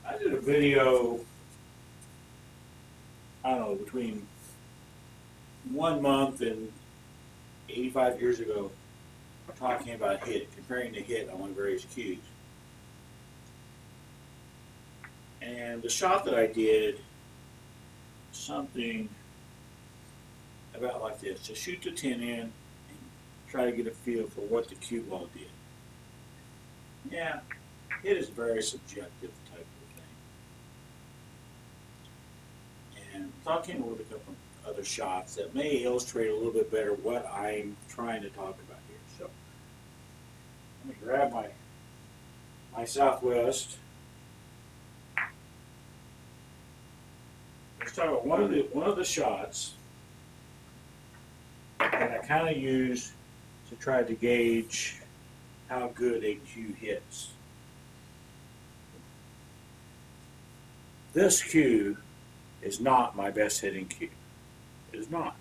I did a video, I don't know, between 1 month and 85 years ago, talking about hit, comparing the hit on various cues. And the shot that I did, something about like this, to shoot the 10 in and try to get a feel for what the cue ball did. Yeah, it is a very subjective type of thing. And talking with a couple of other shots that may illustrate a little bit better what I'm trying to talk about here. So let me grab my Southwest. Let's talk about one of the shots that I kind of use to try to gauge how good a cue hits. This cue is not my best hitting cue. It is not.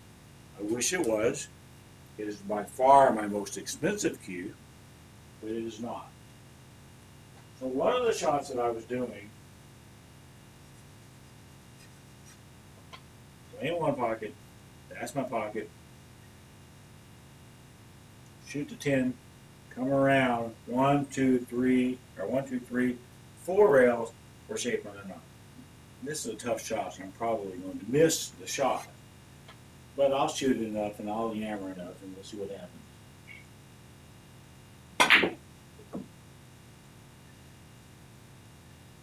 I wish it was. It is by far my most expensive cue, but it is not. So one of the shots that I was doing, so in one pocket, that's my pocket, shoot the 10, come around, 1, 2, 3, 4 rails for shape on the knot. This is a tough shot, so I'm probably going to miss the shot. But I'll shoot it enough and I'll yammer enough and we'll see what happens.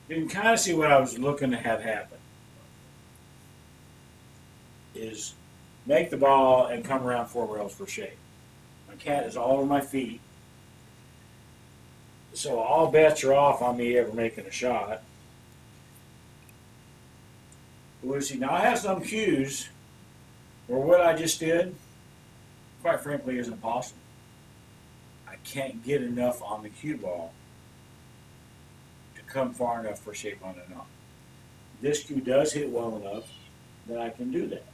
You can kind of see what I was looking to have happen. Is make the ball and come around 4 rails for shape. My cat is all over my feet. So all bets are off on me ever making a shot. Well, see, now I have some cues where what I just did, quite frankly, isn't possible. I can't get enough on the cue ball to come far enough for shape on the knot. This cue does hit well enough that I can do that.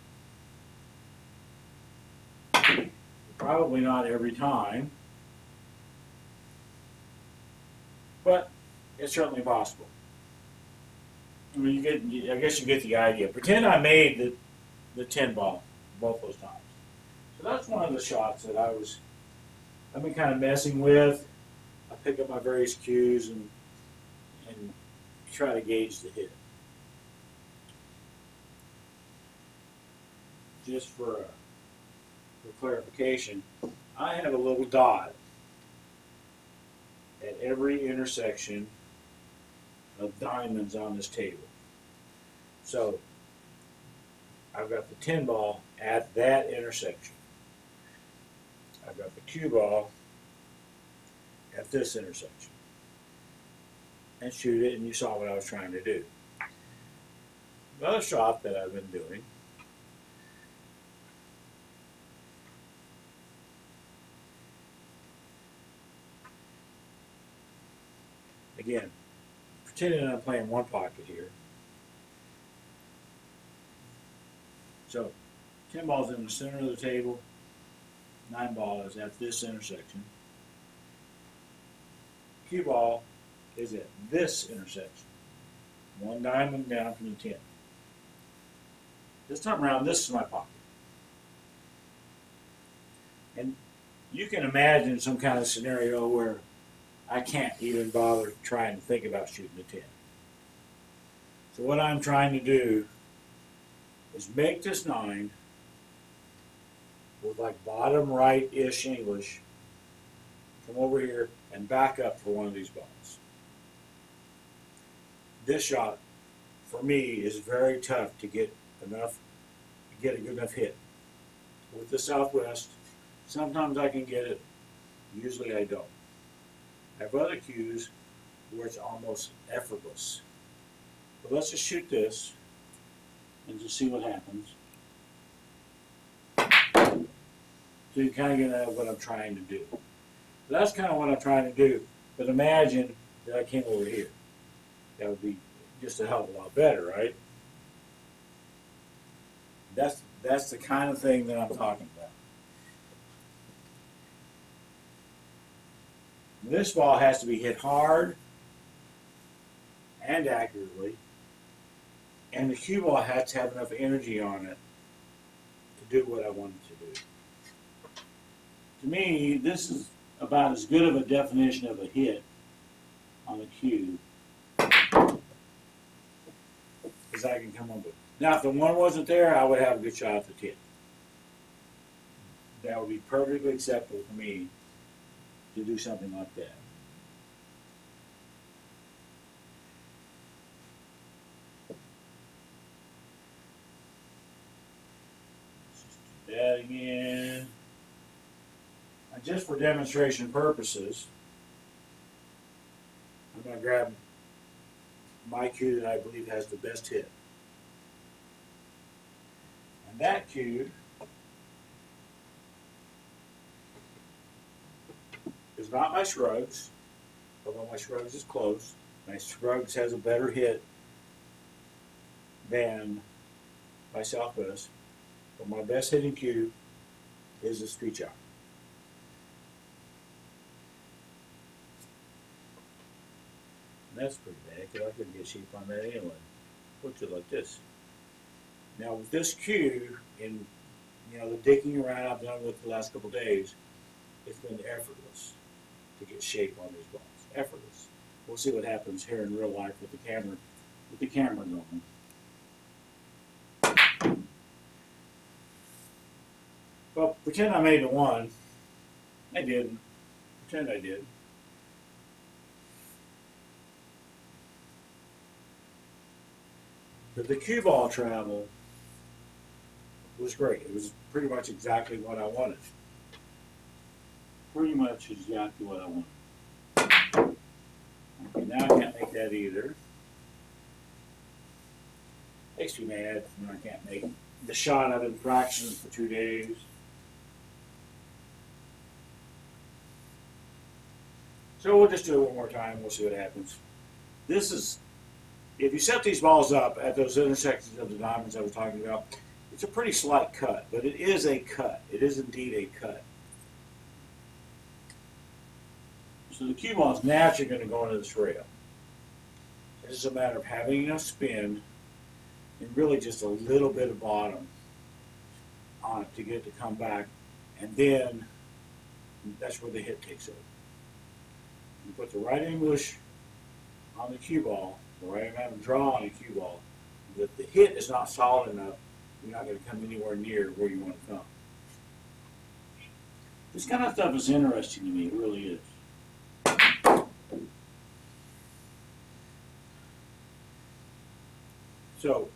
Probably not every time, but it's certainly possible. I mean, I guess you get the idea. Pretend I made the 10 ball both those times. So that's one of the shots that I've been kind of messing with. I pick up my various cues and try to gauge the hit. Just for clarification, I have a little dot at every intersection of diamonds on this table. So I've got the 10 ball at that intersection. I've got the cue ball at this intersection. And shoot it, and you saw what I was trying to do. Another shot that I've been doing, again, pretending I'm playing one pocket here. So 10 ball's in the center of the table, 9 ball is at this intersection. Cue ball is at this intersection. 1 diamond down from the 10. This time around, this is my pocket. And you can imagine some kind of scenario where I can't even bother trying to think about shooting the 10. So what I'm trying to do is make this 9 with like bottom right-ish English, come over here and back up for one of these balls. This shot, for me, is very tough to get a good enough hit. With the Southwest, sometimes I can get it, usually I don't. I have other cues where it's almost effortless. But let's just shoot this and just see what happens. So you kind of get what I'm trying to do. So that's kind of what I'm trying to do. But imagine that I came over here. That would be just a hell of a lot better, right? That's the kind of thing that I'm talking about. This ball has to be hit hard and accurately, and the cue ball has to have enough energy on it to do what I want it to do. To me, this is about as good of a definition of a hit on a cue as I can come up with. Now, if the one wasn't there, I would have a good shot at the tip. That would be perfectly acceptable for me to do something like that. Let's just do that again. And just for demonstration purposes, I'm going to grab my cue that I believe has the best hit. And that cue is not my Scruggs, although my Scruggs is close. My Scruggs has a better hit than my Southwest, but my best hitting cue is the Street Jockey. And that's pretty bad, because I couldn't get sheep on that anyway. Looks like this. Now with this cue, in the digging around I've done with the last couple of days, it's been effortless to get shape on these balls. Effortless. We'll see what happens here in real life with the camera going. Well, pretend I made a one. I didn't. Pretend I did. But the cue ball travel was great. It was pretty much exactly what I wanted. Pretty much exactly what I wanted. Okay, now I can't make that either. Makes me mad when I can't make the shot I've been practicing for 2 days. So we'll just do it one more time. We'll see what happens. This is, if you set these balls up at those intersections of the diamonds I was talking about, it's a pretty slight cut, but it is a cut. It is indeed a cut. So the cue ball is naturally going to go into this rail. It's just a matter of having enough spin and really just a little bit of bottom on it to get it to come back, and then that's where the hit takes over. You put the right English on the cue ball, the right amount of draw on the cue ball, that the hit is not solid enough, you're not going to come anywhere near where you want to come. This kind of stuff is interesting to me, it really is. So,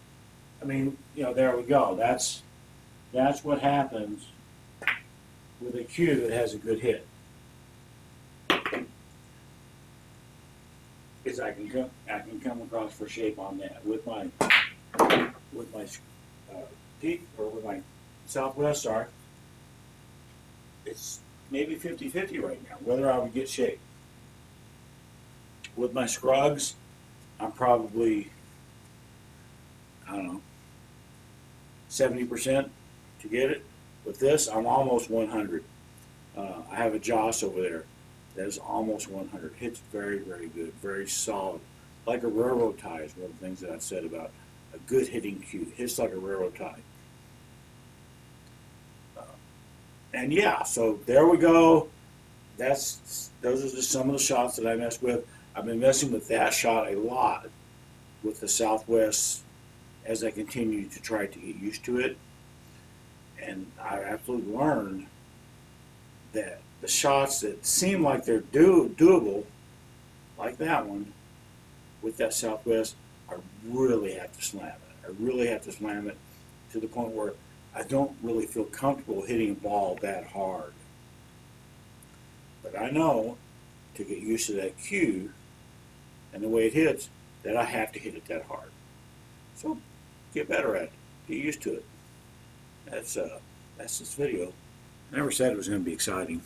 I mean, there we go. That's what happens with a cue that has a good hit. Is I can come across for shape on that with my peak, or with my Southwest. Sorry, it's maybe 50-50 right now whether I would get shape. With my Scruggs, I'm probably, I don't know, 70% to get it. With this, I'm almost 100. I have a Joss over there that is almost 100. Hits very, very good, very solid. Like a railroad tie is one of the things that I've said about a good hitting cue. Hits like a railroad tie. And yeah, so there we go. Those are just some of the shots that I messed with. I've been messing with that shot a lot with the Southwest as I continue to try to get used to it. And I absolutely learned that the shots that seem like they're doable, like that one, with that Southwest, I really have to slam it. I really have to slam it to the point where I don't really feel comfortable hitting a ball that hard. But I know to get used to that cue and the way it hits, that I have to hit it that hard. So get better at it. Get used to it. That's this video. I never said it was going to be exciting.